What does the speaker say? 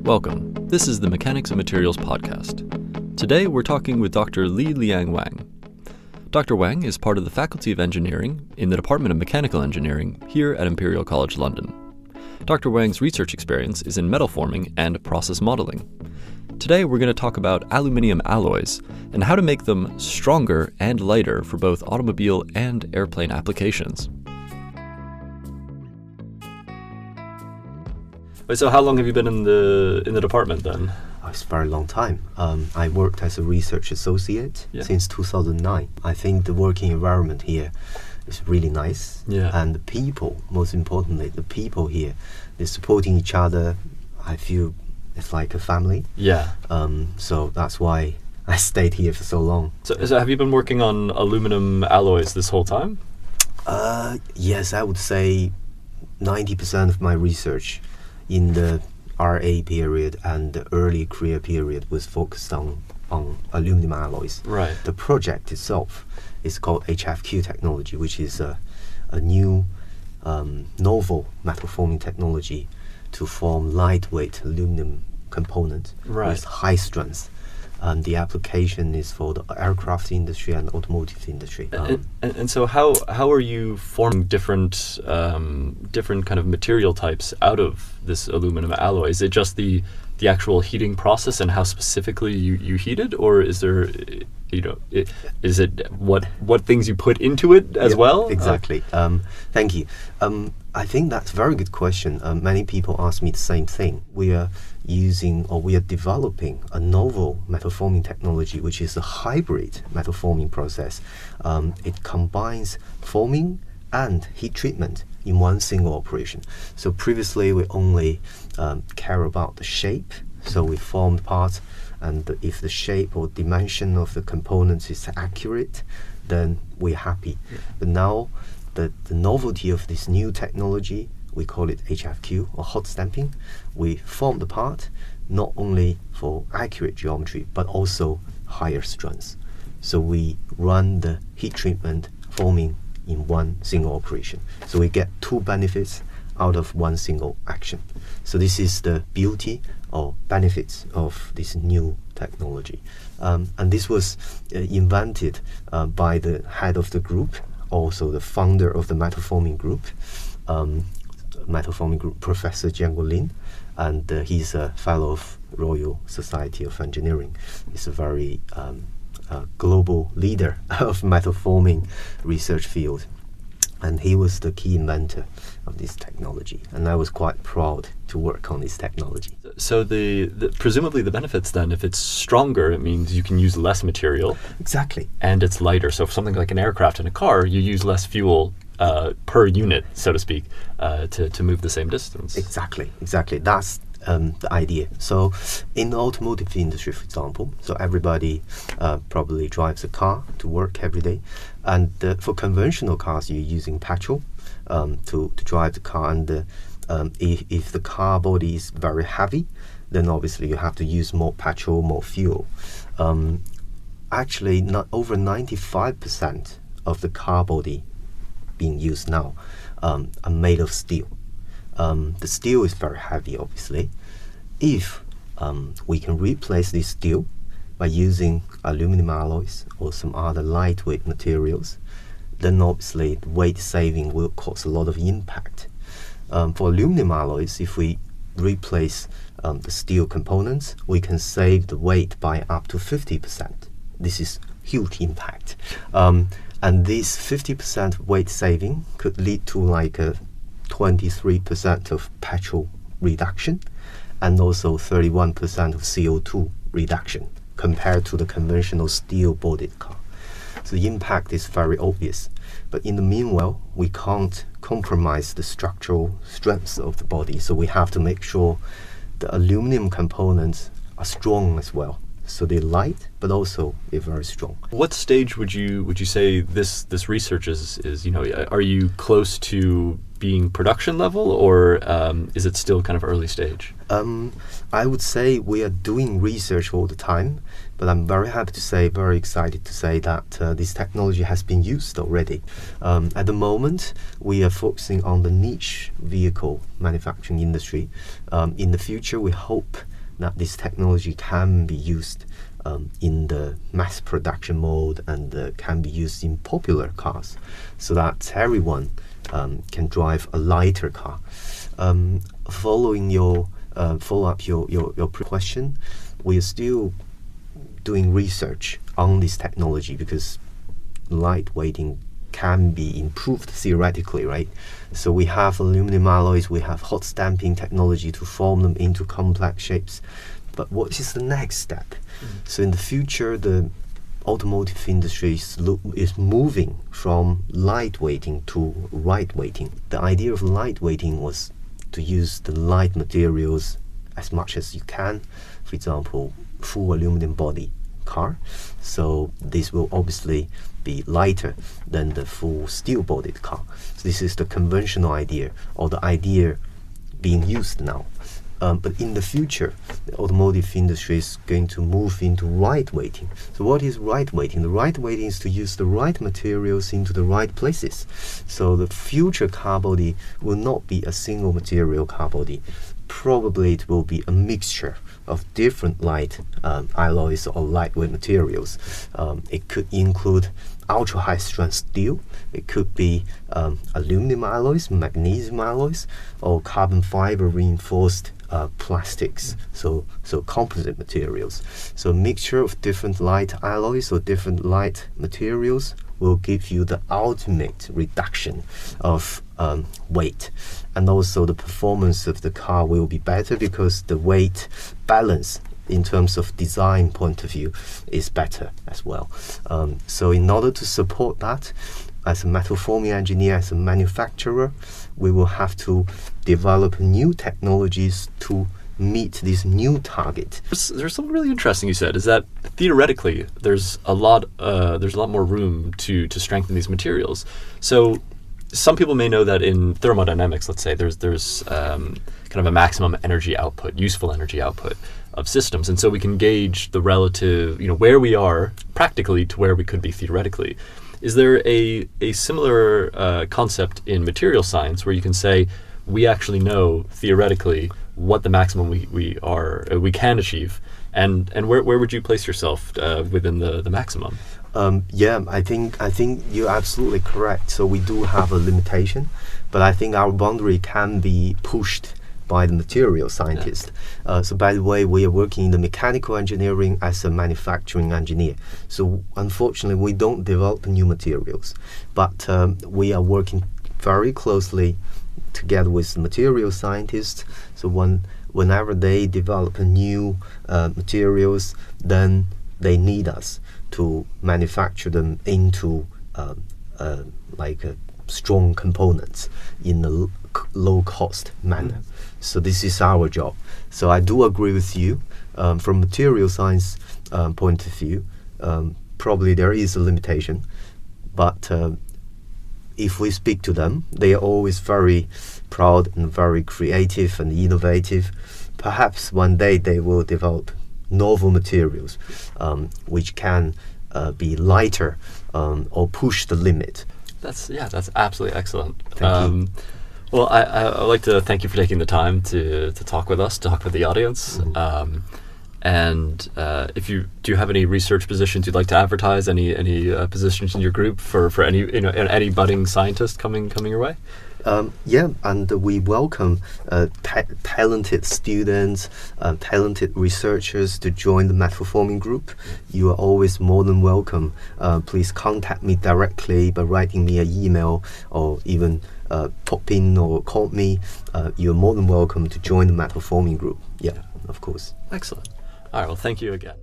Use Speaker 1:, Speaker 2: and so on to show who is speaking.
Speaker 1: Welcome. This is the Mechanics of Materials podcast. Today we're talking with Dr. Liliang Wang. Dr. Wang is part of the Faculty of Engineering in the Department of Mechanical Engineering here at Imperial College London. Dr. Wang's research experience is in metal forming and process modeling. Today we're going to talk about aluminium alloys and how to make them stronger and lighter for both automobile and airplane applications. So how long have you been in the department then?
Speaker 2: It's a very long time. I worked as a research associate since 2009. I think the working environment here is really nice. And the people, most importantly, the people here, they're supporting each other. I feel it's like a family. So that's why I stayed here for so long.
Speaker 1: So have you been working on aluminum alloys this whole time?
Speaker 2: Yes, I would say 90% of my research in the RA period and the early career period was focused on aluminum alloys.
Speaker 1: Right.
Speaker 2: The project itself is called HFQ technology, which is a new novel metal forming technology to form lightweight aluminum component with high strength. And the application is for the aircraft industry and automotive industry.
Speaker 1: And so how are you forming different kind of material types out of this aluminum alloy? Is it just the actual heating process and how specifically you heat it, or is there, is it what things you put into it as well?
Speaker 2: Exactly. Thank you. I think that's a very good question. Many people ask me the same thing. We are developing a novel metal forming technology, which is a hybrid metal forming process. It combines forming and heat treatment in one single operation. So previously we only care about the shape. So we formed parts, and if the shape or dimension of the components is accurate, then we're happy. But now the novelty of this new technology, we call it HFQ or hot stamping. We form the part not only for accurate geometry but also higher strength. So we run the heat treatment forming in one single operation. So we get two benefits out of one single action. So this is the beauty or benefits of this new technology. And this was invented by the head of the group, also the founder of the metal forming group, Professor Jianguo Lin, and he's a fellow of Royal Society of Engineering. He's a very global leader of metal forming research field, and he was the key inventor of this technology, and I was quite proud to work on this technology.
Speaker 1: So presumably the benefits then, if it's stronger, it means you can use less material.
Speaker 2: Exactly.
Speaker 1: And it's lighter. So for something like an aircraft and a car, you use less fuel per unit, so to speak, to move the same distance.
Speaker 2: Exactly. That's the idea. So in the automotive industry, for example, so everybody probably drives a car to work every day. And for conventional cars, you're using petrol to drive the car. And if the car body is very heavy, then obviously you have to use more petrol, more fuel. Actually, not over 95% of the car body being used now are made of steel. The steel is very heavy, obviously. If we can replace this steel by using aluminum alloys or some other lightweight materials, then obviously the weight saving will cause a lot of impact. For aluminum alloys, if we replace the steel components, we can save the weight by up to 50%. This is huge impact. And this 50% weight saving could lead to like a 23% of petrol reduction and also 31% of CO2 reduction compared to the conventional steel-bodied car. So the impact is very obvious. But in the meanwhile, we can't compromise the structural strength of the body, so we have to make sure the aluminum components are strong as well. So they're light, but also they're very strong.
Speaker 1: What stage would you say this research is? Are you close to being production level, or is it still kind of early stage?
Speaker 2: I would say we are doing research all the time, but I'm very excited to say that this technology has been used already. At the moment, we are focusing on the niche vehicle manufacturing industry. In the future, we hope that this technology can be used in the mass production mode and can be used in popular cars, so that everyone can drive a lighter car. Following your follow-up your question, we are still doing research on this technology because lightweighting can be improved theoretically, right? So we have aluminum alloys, we have hot stamping technology to form them into complex shapes. But what is the next step? So in the future, the automotive industry is moving from lightweighting to lightweighting. The idea of lightweighting was to use the light materials as much as you can. For example, full aluminum body car. So this will obviously be lighter than the full steel-bodied car. So this is the conventional idea, or the idea being used now. But in the future, the automotive industry is going to move into lightweighting. So what is lightweighting? The lightweighting is to use the right materials into the right places. So the future car body will not be a single material car body. Probably it will be a mixture of different light alloys or lightweight materials. It could include ultra high strength steel, it could be aluminum alloys, magnesium alloys, or carbon fiber reinforced plastics, so composite materials. So a mixture of different light alloys or different light materials will give you the ultimate reduction of weight, and also the performance of the car will be better because the weight balance in terms of design point of view is better as well. So in order to support that, as a metal forming engineer, as a manufacturer, we will have to develop new technologies to meet this new target.
Speaker 1: There's something really interesting you said, is that theoretically there's a lot more room to strengthen these materials. So some people may know that in thermodynamics, let's say, there's kind of a maximum energy output, useful energy output of systems, and so we can gauge the relative, where we are practically to where we could be theoretically. Is there a similar concept in material science where you can say we actually know theoretically what the maximum we can achieve, and where would you place yourself within the maximum?
Speaker 2: Yeah, I think you're absolutely correct. So we do have a limitation, but I think our boundary can be pushed by the material scientist. So by the way, we are working in the mechanical engineering as a manufacturing engineer. So unfortunately, we don't develop new materials, but we are working very closely together with the material scientists. So whenever they develop new materials, then they need us to manufacture them into strong components in a low-cost manner. So this is our job. So I do agree with you. From material science point of view, probably there is a limitation, but if we speak to them, they are always very proud and very creative and innovative. Perhaps one day they will develop novel materials which can be lighter or push the limit.
Speaker 1: That's absolutely excellent.
Speaker 2: Thank you.
Speaker 1: Well, I'd like to thank you for taking the time to talk with us, talk with the audience. And if do you have any research positions you'd like to advertise? Any positions in your group for any any budding scientist coming your way?
Speaker 2: Yeah, and we welcome talented students, talented researchers to join the metal forming group. You are always more than welcome. Please contact me directly by writing me an email, or even pop in or call me. You're more than welcome to join the metal forming group. Yeah, of course.
Speaker 1: Excellent. All right, well, thank you again.